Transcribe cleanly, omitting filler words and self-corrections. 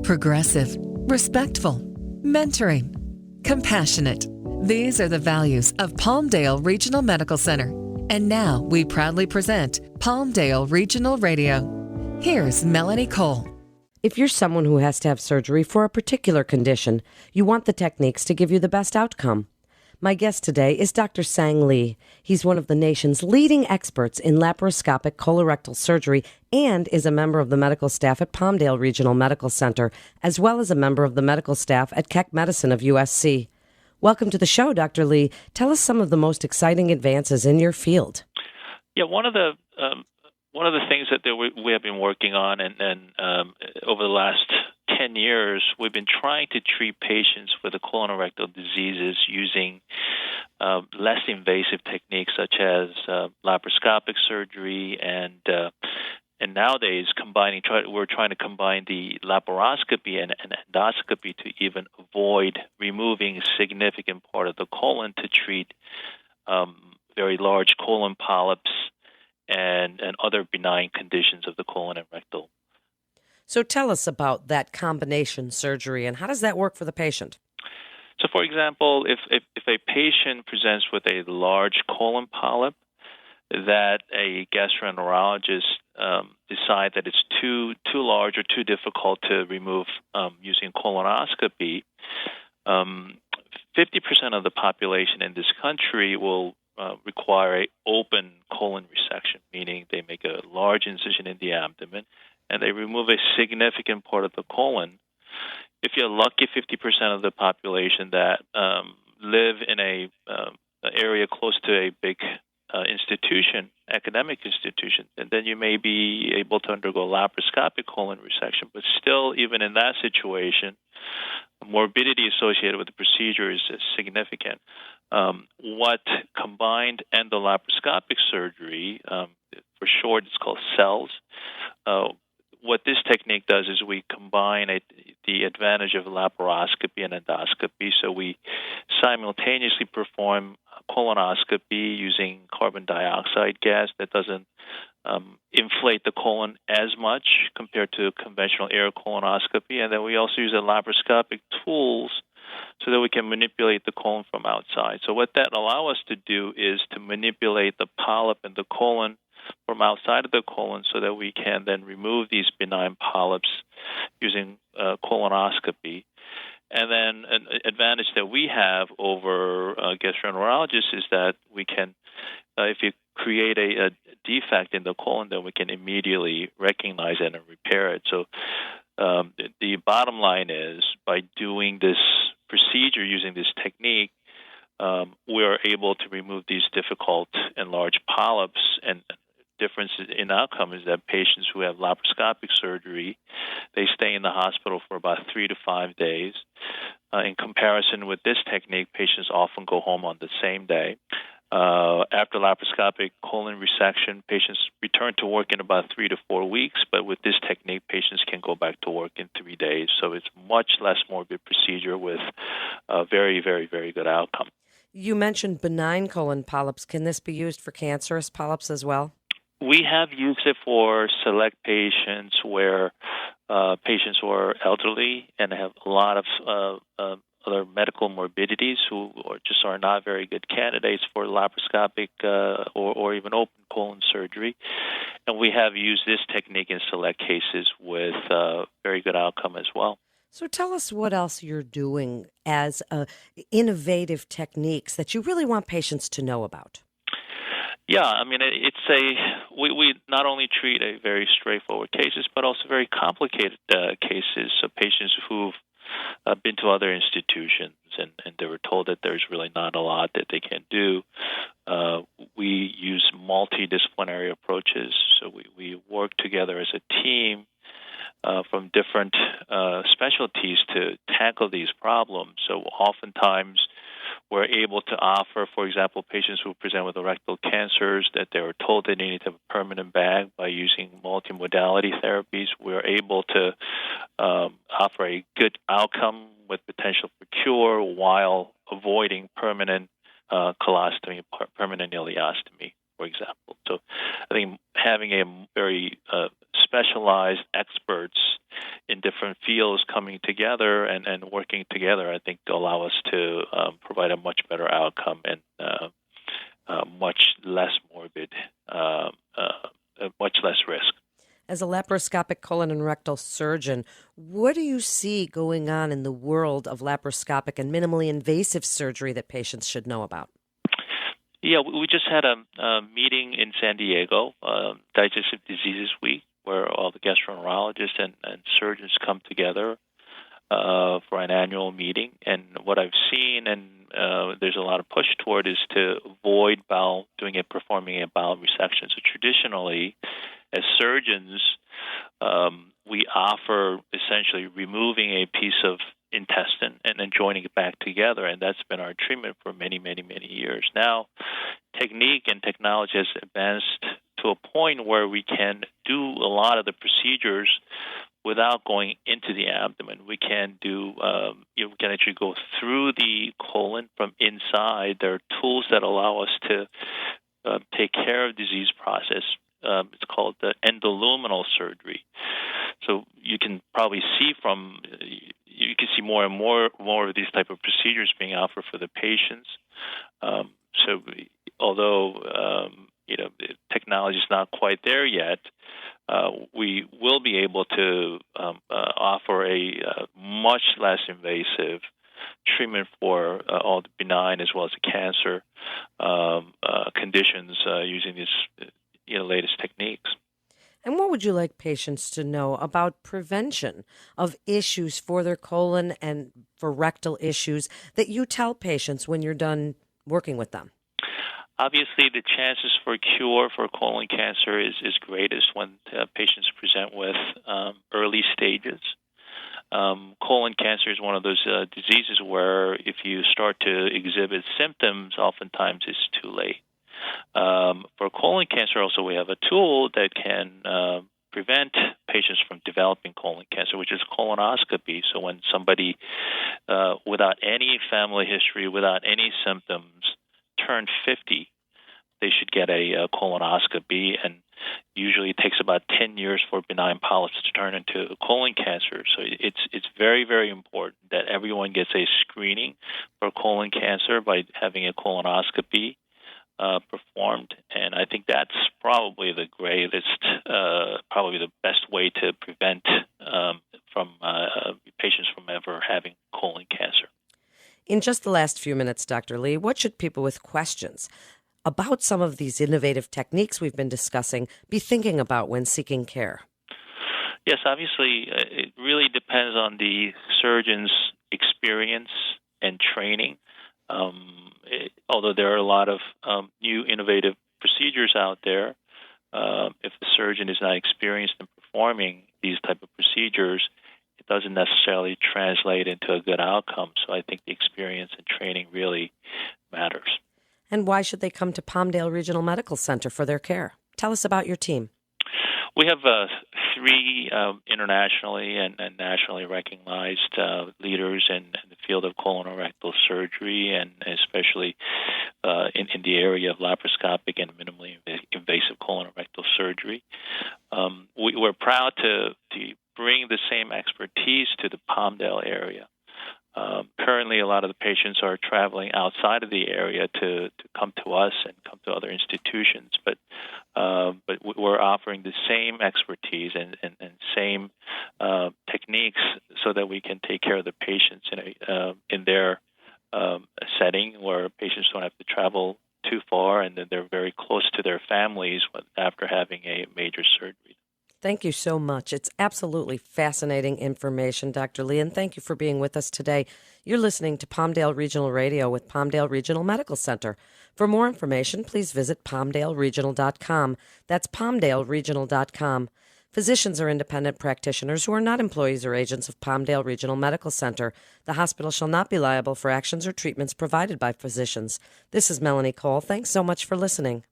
progressive, respectful, mentoring, compassionate. These are the values of Palmdale Regional Medical Center. And now we proudly present Palmdale Regional Radio. Here's Melanie Cole. If you're someone who has to have surgery for a particular condition, you want the techniques to give you the best outcome. My guest today is Dr. Sang Lee. He's one of the nation's leading experts in laparoscopic colorectal surgery and is a member of the medical staff at Palmdale Regional Medical Center, as well as a member of the medical staff at Keck Medicine of USC. Welcome to the show, Dr. Lee. Tell us some of the most exciting advances in your field. Yeah, one of the things that we have been working on, and over the last 10 years, we've been trying to treat patients with the colorectal diseases using less invasive techniques such as laparoscopic surgery, and nowadays we're trying to combine the laparoscopy and endoscopy to even avoid removing a significant part of the colon to treat very large colon polyps and other benign conditions of the colon and rectal. So tell us about that combination surgery and how does that work for the patient? So, for example, if a patient presents with a large colon polyp that a gastroenterologist decide that it's too large or too difficult to remove using colonoscopy, 50% of the population in this country will require an open colon resection, meaning they make a large incision in the abdomen and they remove a significant part of the colon. If you're lucky, 50% of the population that live in a area close to a big institution, academic institution, and then you may be able to undergo laparoscopic colon resection. But still, even in that situation, morbidity associated with the procedure is significant. What combined endolaparoscopic surgery, for short, it's called CELS. What this technique does is we combine the advantage of laparoscopy and endoscopy. So we simultaneously perform colonoscopy using carbon dioxide gas that doesn't inflate the colon as much compared to conventional air colonoscopy. And then we also use the laparoscopic tools so that we can manipulate the colon from outside. So what that allows us to do is to manipulate the polyp in the colon from outside of the colon so that we can then remove these benign polyps using colonoscopy. And then an advantage that we have over gastroenterologists is that we can, if you create a defect in the colon, then we can immediately recognize it and repair it. So the bottom line is, by doing this procedure using this technique, we are able to remove these difficult and large polyps. And difference in outcome is that patients who have laparoscopic surgery, they stay in the hospital for about 3 to 5 days. In comparison with this technique, patients often go home on the same day. After laparoscopic colon resection, patients return to work in about 3 to 4 weeks, but with this technique, patients can go back to work in 3 days. So it's much less morbid procedure with a very, very, very good outcome. You mentioned benign colon polyps. Can this be used for cancerous polyps as well? We have used it for select patients where patients who are elderly and have a lot of other medical morbidities who are not very good candidates for laparoscopic or even open colon surgery. And we have used this technique in select cases with very good outcome as well. So tell us what else you're doing as innovative techniques that you really want patients to know about. Yeah, I mean, we not only treat a very straightforward cases, but also very complicated cases. So patients who've been to other institutions and they were told that there's really not a lot that they can do. We use multidisciplinary approaches. So we work together as a team from different specialties to tackle these problems. So oftentimes we're able to offer, for example, patients who present with rectal cancers that they were told they needed to have a permanent bag by using multimodality therapies. We're able to offer a good outcome with potential for cure while avoiding permanent colostomy, permanent ileostomy, for example. So I think having a very specialized experts in in different fields coming together and working together, I think, to allow us to provide a much better outcome and much less morbid, much less risk. As a laparoscopic colon and rectal surgeon, what do you see going on in the world of laparoscopic and minimally invasive surgery that patients should know about? Yeah, we just had a meeting in San Diego, Digestive Diseases Week, where all the gastroenterologists and surgeons come together for an annual meeting. And what I've seen, and there's a lot of push toward, is to avoid performing a bowel resection. So traditionally, as surgeons, we offer essentially removing a piece of intestine and then joining it back together, and that's been our treatment for many, many, many years. Now, technique and technology has advanced to a point where we can do a lot of the procedures without going into the abdomen. We can do, we can actually go through the colon from inside. There are tools that allow us to take care of disease process. It's called the endoluminal surgery. So you can probably see you can see more and more of these type of procedures being offered for the patients. So although technology is not quite there yet, we will be able to offer a much less invasive treatment for all the benign as well as the cancer conditions using these latest techniques. And what would you like patients to know about prevention of issues for their colon and for rectal issues that you tell patients when you're done working with them? Obviously, the chances for cure for colon cancer is greatest when patients present with early stages. Colon cancer is one of those diseases where if you start to exhibit symptoms, oftentimes it's too late. For colon cancer, also, we have a tool that can prevent patients from developing colon cancer, which is colonoscopy. So when somebody without any family history, without any symptoms, turn 50, they should get a colonoscopy, and usually it takes about 10 years for benign polyps to turn into colon cancer. So it's very, very important that everyone gets a screening for colon cancer by having a colonoscopy performed, and I think that's probably the greatest, probably the best way to prevent from patients from ever having colon cancer. In just the last few minutes, Dr. Lee, what should people with questions about some of these innovative techniques we've been discussing be thinking about when seeking care? Yes, obviously, it really depends on the surgeon's experience and training. Although there are a lot of new innovative procedures out there, if the surgeon is not experienced in performing these type of procedures, it doesn't necessarily translate into a good outcome. So I think the experience and training really matters. And why should they come to Palmdale Regional Medical Center for their care? Tell us about your team. We have 3 internationally and nationally recognized leaders in the field of colorectal surgery, and especially in the area of laparoscopic and minimally invasive colorectal surgery. We're proud to bring the same expertise to the Palmdale area. Currently, a lot of the patients are traveling outside of the area to come to us and come to other institutions, but we're offering the same expertise and same techniques so that we can take care of the patients in their setting where patients don't have to travel too far and that they're very close to their families after having a major surgery. Thank you so much. It's absolutely fascinating information, Dr. Lee, and thank you for being with us today. You're listening to Palmdale Regional Radio with Palmdale Regional Medical Center. For more information, please visit palmdaleregional.com. That's palmdaleregional.com. Physicians are independent practitioners who are not employees or agents of Palmdale Regional Medical Center. The hospital shall not be liable for actions or treatments provided by physicians. This is Melanie Cole. Thanks so much for listening.